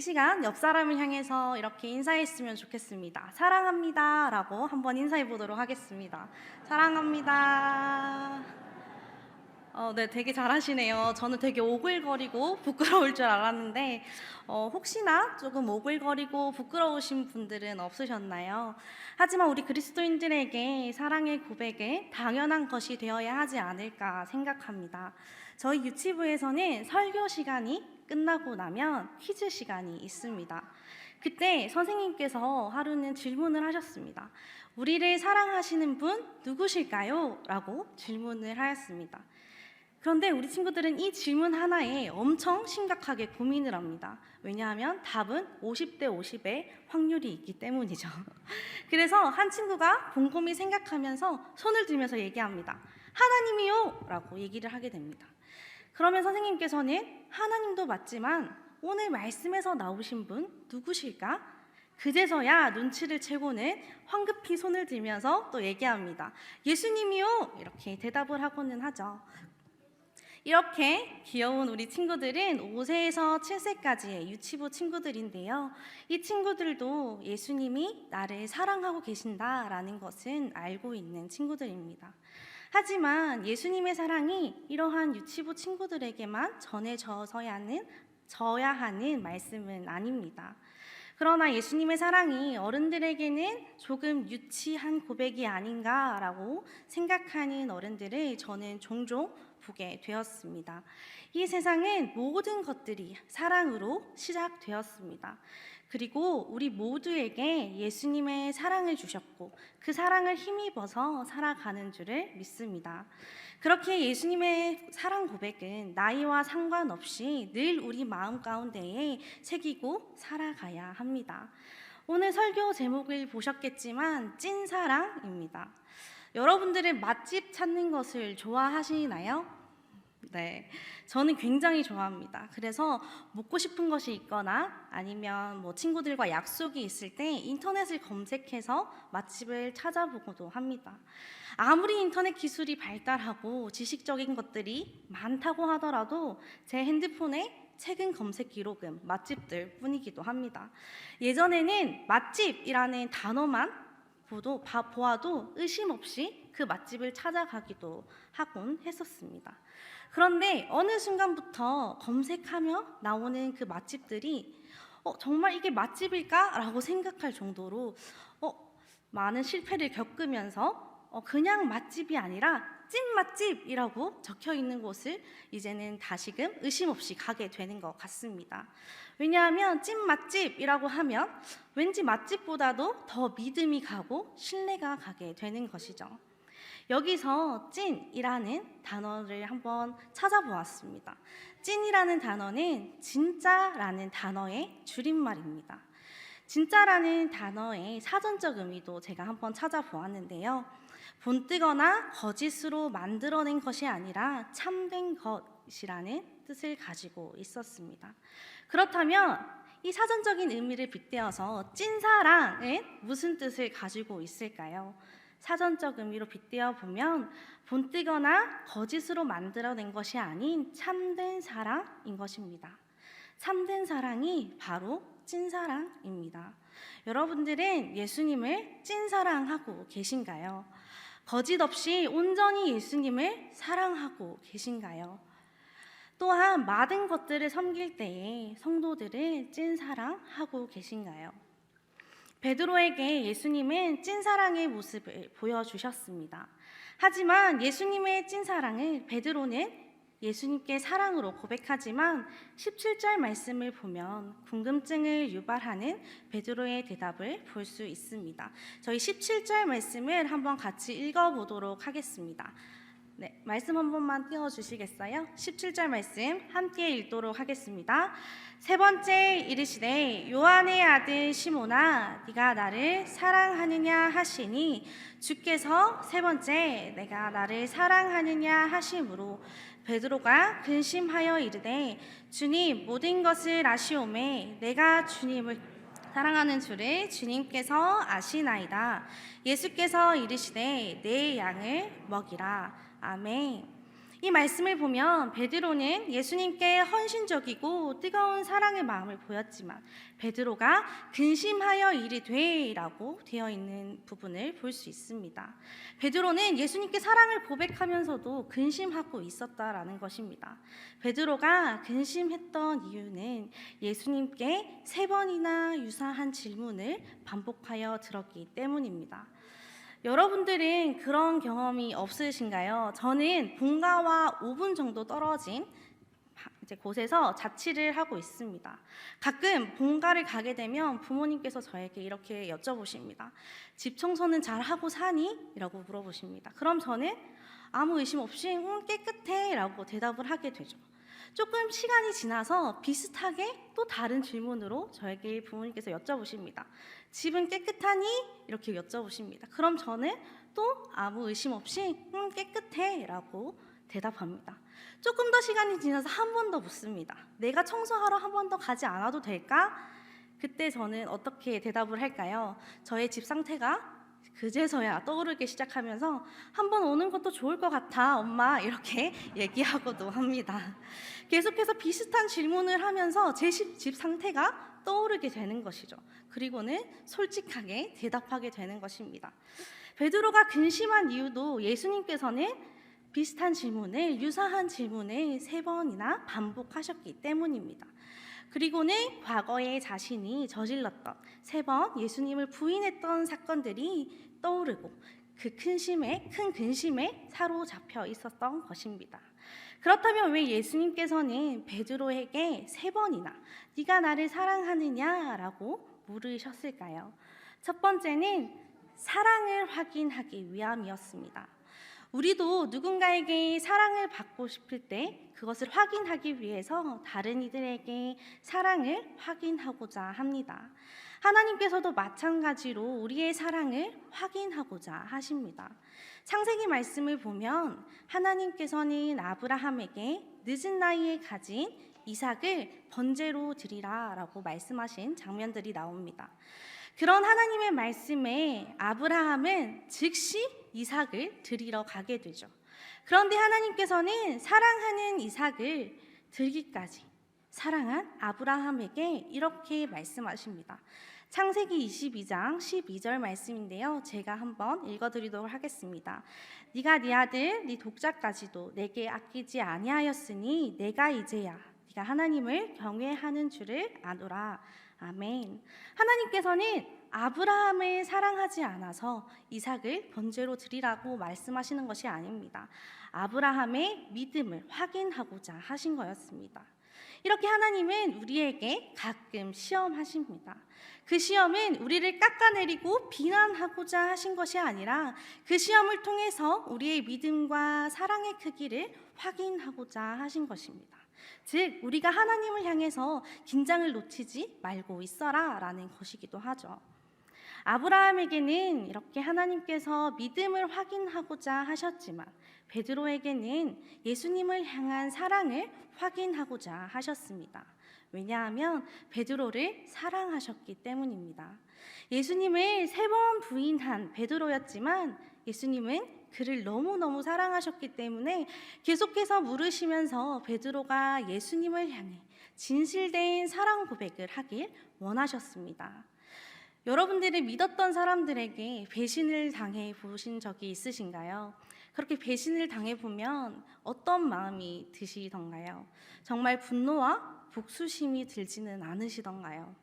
시간 옆 사람을 향해서 이렇게 인사했으면 좋겠습니다. 사랑합니다 라고 한번 인사해 보도록 하겠습니다. 사랑합니다. 네, 되게 잘하시네요. 저는 되게 오글거리고 부끄러울 줄 알았는데 혹시나 조금 오글거리고 부끄러우신 분들은 없으셨나요? 하지만 우리 그리스도인들에게 사랑의 고백은 당연한 것이 되어야 하지 않을까 생각합니다. 저희 유치부에서는 설교 시간이 끝나고 나면 퀴즈 시간이 있습니다. 그때 선생님께서 하루는 질문을 하셨습니다. 우리를 사랑하시는 분 누구실까요? 라고 질문을 하였습니다. 그런데 우리 친구들은 이 질문 하나에 엄청 심각하게 고민을 합니다. 왜냐하면 답은 50대 50의 확률이 있기 때문이죠. 그래서 한 친구가 곰곰이 생각하면서 손을 들면서 얘기합니다. 하나님이요! 라고 얘기를 하게 됩니다. 그러면 선생님께서는 하나님도 맞지만 오늘 말씀에서 나오신 분 누구실까? 그제서야 눈치를 채고는 황급히 손을 들면서 또 얘기합니다. 예수님이요! 이렇게 대답을 하고는 하죠. 이렇게 귀여운 우리 친구들은 5세에서 7세까지의 유치부 친구들인데요. 이 친구들도 예수님이 나를 사랑하고 계신다라는 것은 알고 있는 친구들입니다. 하지만 예수님의 사랑이 이러한 유치부 친구들에게만 전해져야 하는 말씀은 아닙니다. 그러나 예수님의 사랑이 어른들에게는 조금 유치한 고백이 아닌가라고 생각하는 어른들을 저는 종종 보게 되었습니다. 이 세상은 모든 것들이 사랑으로 시작되었습니다. 그리고 우리 모두에게 예수님의 사랑을 주셨고 그 사랑을 힘입어서 살아가는 줄을 믿습니다. 그렇게 예수님의 사랑 고백은 나이와 상관없이 늘 우리 마음 가운데에 새기고 살아가야 합니다. 오늘 설교 제목을 보셨겠지만 찐사랑입니다. 여러분들은 맛집 찾는 것을 좋아하시나요? 네, 저는 굉장히 좋아합니다. 그래서 먹고 싶은 것이 있거나 아니면 친구들과 약속이 있을 때 인터넷을 검색해서 맛집을 찾아보고도 합니다. 아무리 인터넷 기술이 발달하고 지식적인 것들이 많다고 하더라도 제 핸드폰에 최근 검색 기록은 맛집들 뿐이기도 합니다. 예전에는 맛집이라는 단어만 보아도 의심 없이 그 맛집을 찾아가기도 하곤 했었습니다. 그런데 어느 순간부터 검색하며 나오는 그 맛집들이 정말 이게 맛집일까? 라고 생각할 정도로 많은 실패를 겪으면서 그냥 맛집이 아니라 찐 맛집이라고 적혀 있는 곳을 이제는 다시금 의심 없이 가게 되는 것 같습니다. 왜냐하면 찐 맛집이라고 하면 왠지 맛집보다도 더 믿음이 가고 신뢰가 가게 되는 것이죠. 여기서 찐이라는 단어를 한번 찾아보았습니다. 찐이라는 단어는 진짜라는 단어의 줄임말입니다. 진짜라는 단어의 사전적 의미도 제가 한번 찾아보았는데요. 본뜨거나 거짓으로 만들어낸 것이 아니라 참된 것이라는 뜻을 가지고 있었습니다. 그렇다면 이 사전적인 의미를 빗대어서 찐사랑은 무슨 뜻을 가지고 있을까요? 사전적 의미로 빗대어 보면 본뜨거나 거짓으로 만들어낸 것이 아닌 참된 사랑인 것입니다. 참된 사랑이 바로 찐사랑입니다. 여러분들은 예수님을 찐사랑하고 계신가요? 거짓 없이 온전히 예수님을 사랑하고 계신가요? 또한 많은 것들을 섬길 때에 성도들을 찐사랑하고 계신가요? 베드로에게 예수님은 찐사랑의 모습을 보여주셨습니다. 하지만 예수님의 찐사랑을 베드로는 예수님께 사랑으로 고백하지만 17절 말씀을 보면 궁금증을 유발하는 베드로의 대답을 볼 수 있습니다. 저희 17절 말씀을 한번 같이 읽어보도록 하겠습니다. 네, 말씀 한 번만 띄워주시겠어요? 17절 말씀 함께 읽도록 하겠습니다. 세 번째 이르시되 요한의 아들 시몬아 네가 나를 사랑하느냐 하시니 주께서 세 번째 내가 나를 사랑하느냐 하심으로 베드로가 근심하여 이르되 주님 모든 것을 아시오매 내가 주님을 사랑하는 줄을 주님께서 아시나이다. 예수께서 이르시되 내 양을 먹이라. 아멘. 이 말씀을 보면 베드로는 예수님께 헌신적이고 뜨거운 사랑의 마음을 보였지만 베드로가 근심하여 이르되 라고 되어 있는 부분을 볼 수 있습니다. 베드로는 예수님께 사랑을 고백하면서도 근심하고 있었다라는 것입니다. 베드로가 근심했던 이유는 예수님께 3번이나 유사한 질문을 반복하여 들었기 때문입니다. 여러분들은 그런 경험이 없으신가요? 저는 본가와 5분 정도 떨어진 이제 곳에서 자취를 하고 있습니다. 가끔 본가를 가게 되면 부모님께서 저에게 이렇게 여쭤보십니다. 집 청소는 잘 하고 사니? 라고 물어보십니다. 그럼 저는 아무 의심 없이 깨끗해 라고 대답을 하게 되죠. 조금 시간이 지나서 비슷하게 또 다른 질문으로 저에게 부모님께서 여쭤보십니다. 집은 깨끗하니? 이렇게 여쭤보십니다. 그럼 저는 또 아무 의심 없이 깨끗해 라고 대답합니다. 조금 더 시간이 지나서 한 번 더 묻습니다. 내가 청소하러 한 번 더 가지 않아도 될까? 그때 저는 어떻게 대답을 할까요? 저의 집 상태가 그제서야 떠오르기 시작하면서 한번 오는 것도 좋을 것 같아 엄마 이렇게 얘기하고도 합니다. 계속해서 비슷한 질문을 하면서 제 집 상태가 떠오르게 되는 것이죠. 그리고는 솔직하게 대답하게 되는 것입니다. 베드로가 근심한 이유도 예수님께서는 비슷한 질문을 유사한 질문을 3번이나 반복하셨기 때문입니다. 그리고는 과거에 자신이 저질렀던 3번 예수님을 부인했던 사건들이 떠오르고 그 큰 근심에 사로잡혀 있었던 것입니다. 그렇다면 왜 예수님께서는 베드로에게 3번이나 네가 나를 사랑하느냐라고 물으셨을까요? 첫 번째는 사랑을 확인하기 위함이었습니다. 우리도 누군가에게 사랑을 받고 싶을 때 그것을 확인하기 위해서 다른 이들에게 사랑을 확인하고자 합니다. 하나님께서도 마찬가지로 우리의 사랑을 확인하고자 하십니다. 창세기 말씀을 보면 하나님께서는 아브라함에게 늦은 나이에 가진 이삭을 번제로 드리라 라고 말씀하신 장면들이 나옵니다. 그런 하나님의 말씀에 아브라함은 즉시 이삭을 드리러 가게 되죠. 그런데 하나님께서는 사랑하는 이삭을 들기까지 사랑한 아브라함에게 이렇게 말씀하십니다. 창세기 22장 12절 말씀인데요. 제가 한번 읽어드리도록 하겠습니다. 네가 네 아들 네 독자까지도 내게 아끼지 아니하였으니 내가 이제야 네가 하나님을 경외하는 줄을 아노라. 아멘. 하나님께서는 아브라함을 사랑하지 않아서 이삭을 번제로 드리라고 말씀하시는 것이 아닙니다. 아브라함의 믿음을 확인하고자 하신 거였습니다. 이렇게 하나님은 우리에게 가끔 시험하십니다. 그 시험은 우리를 깎아내리고 비난하고자 하신 것이 아니라 그 시험을 통해서 우리의 믿음과 사랑의 크기를 확인하고자 하신 것입니다. 즉 우리가 하나님을 향해서 긴장을 놓치지 말고 있어라 라는 것이기도 하죠. 아브라함에게는 이렇게 하나님께서 믿음을 확인하고자 하셨지만 베드로에게는 예수님을 향한 사랑을 확인하고자 하셨습니다. 왜냐하면 베드로를 사랑하셨기 때문입니다. 예수님을 3번 부인한 베드로였지만 예수님은 그를 너무너무 사랑하셨기 때문에 계속해서 물으시면서 베드로가 예수님을 향해 진실된 사랑 고백을 하길 원하셨습니다. 여러분들이 믿었던 사람들에게 배신을 당해 보신 적이 있으신가요? 그렇게 배신을 당해 보면 어떤 마음이 드시던가요? 정말 분노와 복수심이 들지는 않으시던가요?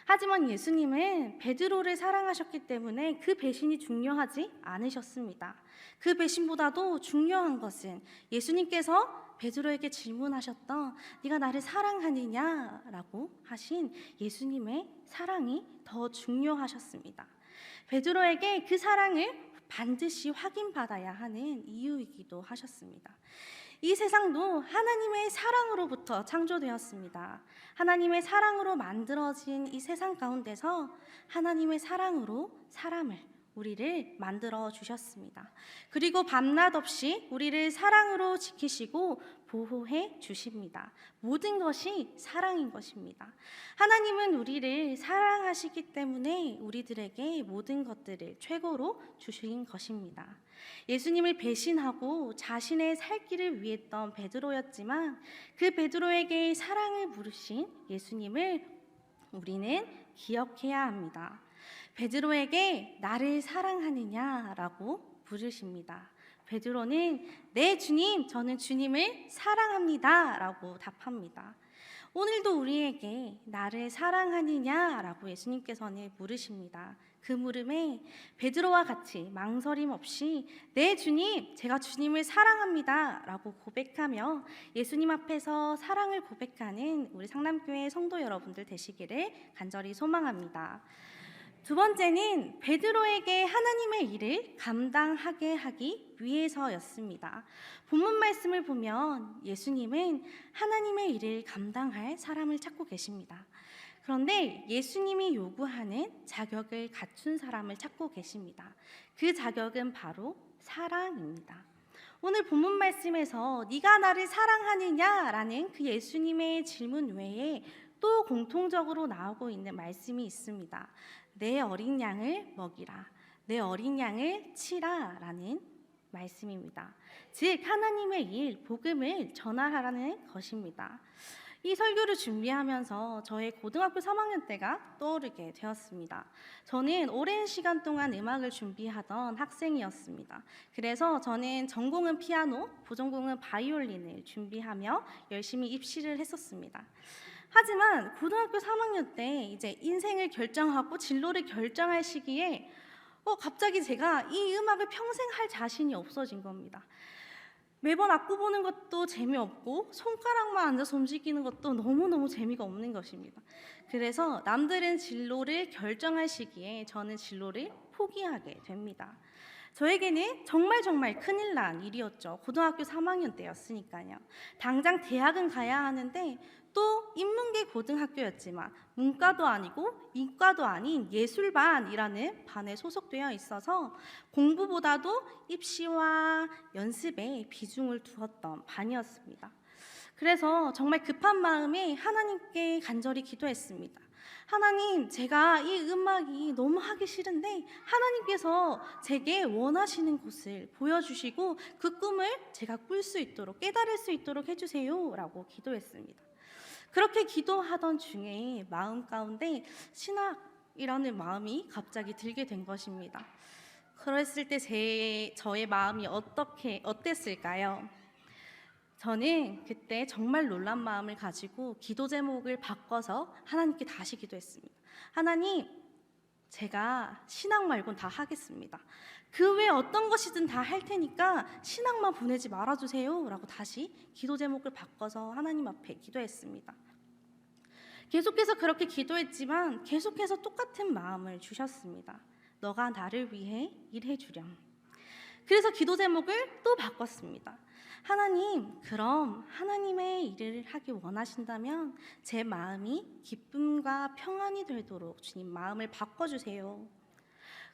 하지만 예수님은 베드로를 사랑하셨기 때문에 그 배신이 중요하지 않으셨습니다. 그 배신보다도 중요한 것은 예수님께서 베드로에게 질문하셨던 네가 나를 사랑하느냐? 라고 하신 예수님의 사랑이 더 중요하셨습니다. 베드로에게 그 사랑을 반드시 확인받아야 하는 이유이기도 하셨습니다. 이 세상도 하나님의 사랑으로부터 창조되었습니다. 하나님의 사랑으로 만들어진 이 세상 가운데서 하나님의 사랑으로 사람을 우리를 만들어 주셨습니다. 그리고 밤낮 없이 우리를 사랑으로 지키시고 보호해 주십니다. 모든 것이 사랑인 것입니다. 하나님은 우리를 사랑하시기 때문에 우리들에게 모든 것들을 최고로 주신 것입니다. 예수님을 배신하고 자신의 살 길을 위했던 베드로였지만 그 베드로에게 사랑을 부르신 예수님을 우리는 기억해야 합니다. 베드로에게 나를 사랑하느냐라고 물으십니다. 베드로는 네 주님, 저는 주님을 사랑합니다 라고 답합니다. 오늘도 우리에게 나를 사랑하느냐라고 예수님께서는 물으십니다. 그 물음에 베드로와 같이 망설임 없이 네 주님, 제가 주님을 사랑합니다 라고 고백하며 예수님 앞에서 사랑을 고백하는 우리 상남교회 성도 여러분들 되시기를 간절히 소망합니다. 두 번째는 베드로에게 하나님의 일을 감당하게 하기 위해서였습니다. 본문 말씀을 보면 예수님은 하나님의 일을 감당할 사람을 찾고 계십니다. 그런데 예수님이 요구하는 자격을 갖춘 사람을 찾고 계십니다. 그 자격은 바로 사랑입니다. 오늘 본문 말씀에서 네가 나를 사랑하느냐라는 그 예수님의 질문 외에 또 공통적으로 나오고 있는 말씀이 있습니다. 내 어린 양을 먹이라, 내 어린 양을 치라 라는 말씀입니다. 즉 하나님의 일, 복음을 전하라는 것입니다. 이 설교를 준비하면서 저의 고등학교 3학년 때가 떠오르게 되었습니다. 저는 오랜 시간 동안 음악을 준비하던 학생이었습니다. 그래서 저는 전공은 피아노, 부전공은 바이올린을 준비하며 열심히 입시를 했었습니다. 하지만 고등학교 3학년 때 이제 인생을 결정하고 진로를 결정할 시기에 갑자기 제가 이 음악을 평생 할 자신이 없어진 겁니다. 매번 악보 보는 것도 재미없고 손가락만 앉아서 움직이는 것도 너무너무 재미가 없는 것입니다. 그래서 남들은 진로를 결정할 시기에 저는 진로를 포기하게 됩니다. 저에게는 정말 큰일 난 일이었죠. 고등학교 3학년 때였으니까요. 당장 대학은 가야 하는데 또 인문계 고등학교였지만 문과도 아니고 이과도 아닌 예술반이라는 반에 소속되어 있어서 공부보다도 입시와 연습에 비중을 두었던 반이었습니다. 그래서 정말 급한 마음에 하나님께 간절히 기도했습니다. 하나님, 제가 이 음악이 너무 하기 싫은데 하나님께서 제게 원하시는 곳을 보여주시고 그 꿈을 제가 꿀 수 있도록, 깨달을 수 있도록 해주세요 라고 기도했습니다. 그렇게 기도하던 중에 마음 가운데 신학이라는 마음이 갑자기 들게 된 것입니다. 그랬을 때 저의 마음이 어땠을까요? 저는 그때 정말 놀란 마음을 가지고 기도 제목을 바꿔서 하나님께 다시 기도했습니다. 하나님, 제가 신학 말고는 다 하겠습니다. 그 외에 어떤 것이든 다 할 테니까 신학만 보내지 말아주세요 라고 다시 기도 제목을 바꿔서 하나님 앞에 기도했습니다. 계속해서 그렇게 기도했지만 계속해서 똑같은 마음을 주셨습니다. 너가 나를 위해 일해 주렴. 그래서 기도 제목을 또 바꿨습니다. 하나님, 그럼 하나님의 일을 하기 원하신다면 제 마음이 기쁨과 평안이 되도록 주님 마음을 바꿔주세요.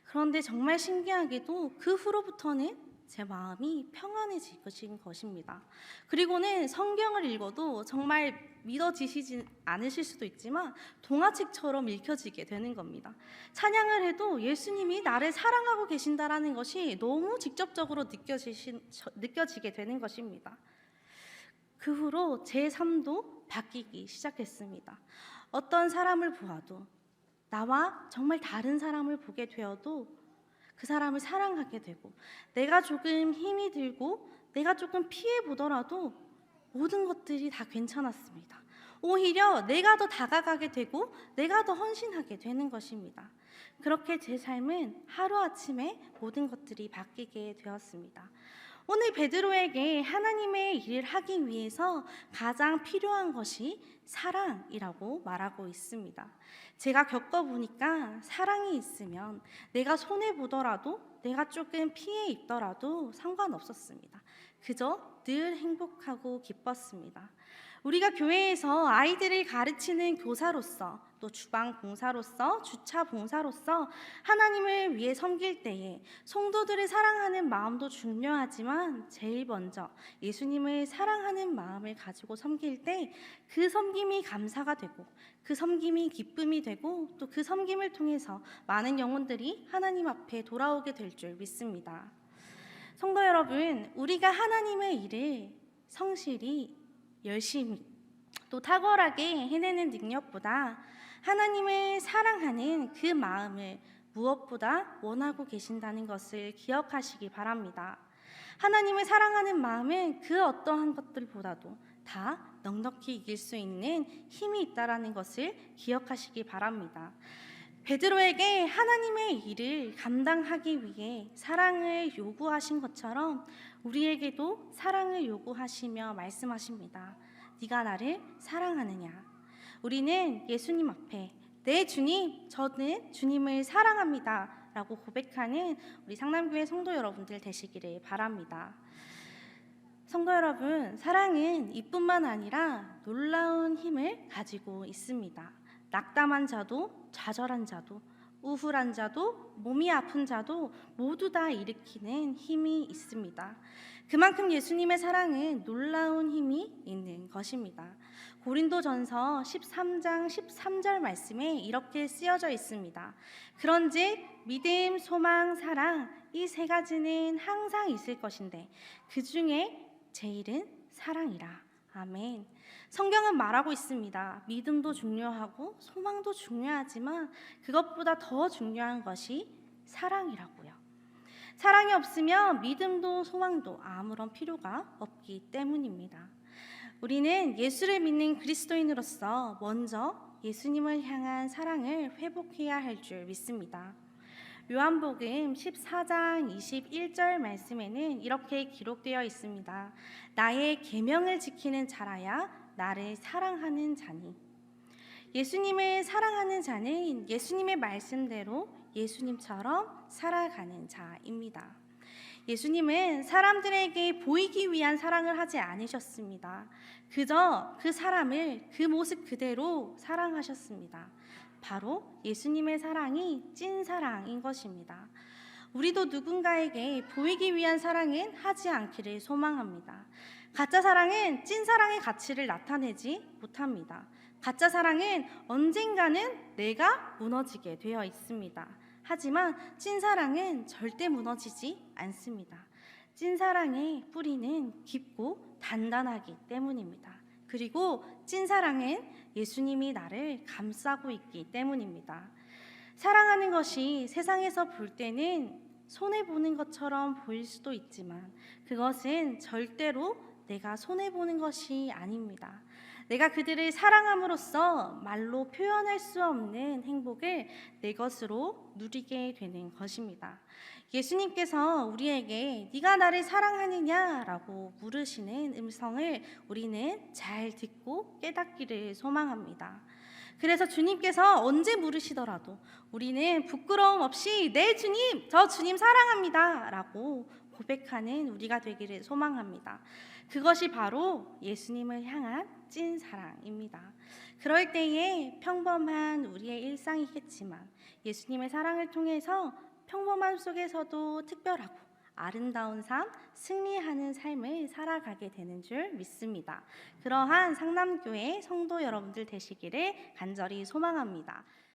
그런데 정말 신기하게도 그 후로부터는 제 마음이 평안해지신 것입니다. 그리고는 성경을 읽어도 정말 믿어지시지 않으실 수도 있지만 동화책처럼 읽혀지게 되는 겁니다. 찬양을 해도 예수님이 나를 사랑하고 계신다라는 것이 너무 직접적으로 느껴지게 되는 것입니다. 그 후로 제 삶도 바뀌기 시작했습니다. 어떤 사람을 보아도 나와 정말 다른 사람을 보게 되어도 그 사람을 사랑하게 되고 내가 조금 힘이 들고 내가 조금 피해 보더라도 모든 것들이 다 괜찮았습니다. 오히려 내가 더 다가가게 되고 내가 더 헌신하게 되는 것입니다. 그렇게 제 삶은 하루아침에 모든 것들이 바뀌게 되었습니다. 오늘 베드로에게 하나님의 일을 하기 위해서 가장 필요한 것이 사랑이라고 말하고 있습니다. 제가 겪어보니까 사랑이 있으면 내가 손해보더라도 내가 조금 피해 입더라도 상관없었습니다. 그저 늘 행복하고 기뻤습니다. 우리가 교회에서 아이들을 가르치는 교사로서, 또 주방 봉사로서, 주차 봉사로서 하나님을 위해 섬길 때에 성도들을 사랑하는 마음도 중요하지만 제일 먼저 예수님을 사랑하는 마음을 가지고 섬길 때 그 섬김이 감사가 되고, 그 섬김이 기쁨이 되고, 또 그 섬김을 통해서 많은 영혼들이 하나님 앞에 돌아오게 될 줄 믿습니다. 성도 여러분, 우리가 하나님의 일을 성실히, 열심히, 또 탁월하게 해내는 능력보다 하나님을 사랑하는 그 마음을 무엇보다 원하고 계신다는 것을 기억하시기 바랍니다. 하나님을 사랑하는 마음은 그 어떠한 것들보다도 다 넉넉히 이길 수 있는 힘이 있다라는 것을 기억하시기 바랍니다. 베드로에게 하나님의 일을 감당하기 위해 사랑을 요구하신 것처럼 우리에게도 사랑을 요구하시며 말씀하십니다. 네가 나를 사랑하느냐? 우리는 예수님 앞에 네 주님, 저는 주님을 사랑합니다 라고 고백하는 우리 상남교회 성도 여러분들 되시기를 바랍니다. 성도 여러분, 사랑은 이뿐만 아니라 놀라운 힘을 가지고 있습니다. 낙담한 자도, 좌절한 자도, 우울한 자도, 몸이 아픈 자도 모두 다 일으키는 힘이 있습니다. 그만큼 예수님의 사랑은 놀라운 힘이 있는 것입니다. 고린도전서 13장 13절 말씀에 이렇게 쓰여져 있습니다. 그런즉 믿음, 소망, 사랑 이 세 가지는 항상 있을 것인데 그 중에 제일은 사랑이라. 아멘. 성경은 말하고 있습니다. 믿음도 중요하고 소망도 중요하지만 그것보다 더 중요한 것이 사랑이라고요. 사랑이 없으면 믿음도 소망도 아무런 필요가 없기 때문입니다. 우리는 예수를 믿는 그리스도인으로서 먼저 예수님을 향한 사랑을 회복해야 할 줄 믿습니다. 요한복음 14장 21절 말씀에는 이렇게 기록되어 있습니다. 나의 계명을 지키는 자라야 나를 사랑하는 자니. 예수님을 사랑하는 자는 예수님의 말씀대로 예수님처럼 살아가는 자입니다. 예수님은 사람들에게 보이기 위한 사랑을 하지 않으셨습니다. 그저 그 사람을 그 모습 그대로 사랑하셨습니다. 바로 예수님의 사랑이 찐 사랑인 것입니다. 우리도 누군가에게 보이기 위한 사랑은 하지 않기를 소망합니다. 가짜 사랑은 찐 사랑의 가치를 나타내지 못합니다. 가짜 사랑은 언젠가는 내가 무너지게 되어 있습니다. 하지만 찐 사랑은 절대 무너지지 않습니다. 찐 사랑의 뿌리는 깊고 단단하기 때문입니다. 그리고 찐 사랑은 예수님이 나를 감싸고 있기 때문입니다. 사랑하는 것이 세상에서 볼 때는 손해보는 것처럼 보일 수도 있지만 그것은 절대로 내가 손해보는 것이 아닙니다. 내가 그들을 사랑함으로써 말로 표현할 수 없는 행복을 내 것으로 누리게 되는 것입니다. 예수님께서 우리에게 네가 나를 사랑하느냐라고 물으시는 음성을 우리는 잘 듣고 깨닫기를 소망합니다. 그래서 주님께서 언제 물으시더라도 우리는 부끄러움 없이 네 주님, 저 주님 사랑합니다 라고 고백하는 우리가 되기를 소망합니다. 그것이 바로 예수님을 향한 찐 사랑입니다. 그럴 때에 평범한 우리의 일상이겠지만 예수님의 사랑을 통해서 평범함 속에서도 특별하고 아름다운 삶, 승리하는 삶을 살아가게 되는 줄 믿습니다. 그러한 상남교회 성도 여러분들 되시기를 간절히 소망합니다.